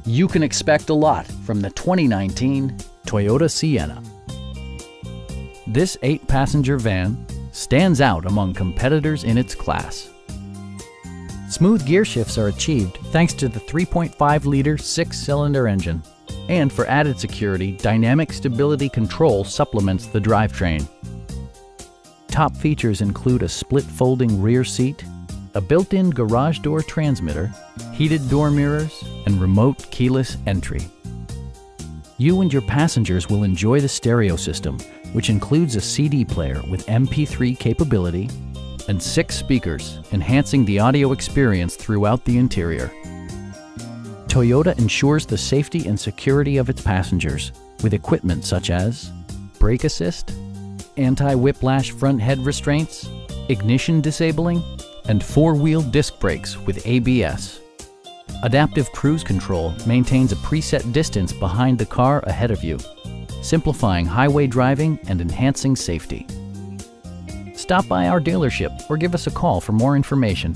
You can expect a lot from the 2019 Toyota Sienna. This 8-passenger van stands out among competitors in its class. Smooth gear shifts are achieved thanks to the 3.5-liter 6-cylinder engine. And for added security, dynamic stability control supplements the drivetrain. Top features include a split folding rear seat, a built-in garage door transmitter, heated door mirrors, and remote keyless entry. You and your passengers will enjoy the stereo system, which includes a CD player with MP3 capability and 6 speakers, enhancing the audio experience throughout the interior. Toyota ensures the safety and security of its passengers with equipment such as brake assist, anti-whiplash front head restraints, ignition disabling, and 4-wheel disc brakes with ABS. Adaptive Cruise Control maintains a preset distance behind the car ahead of you, simplifying highway driving and enhancing safety. Stop by our dealership or give us a call for more information.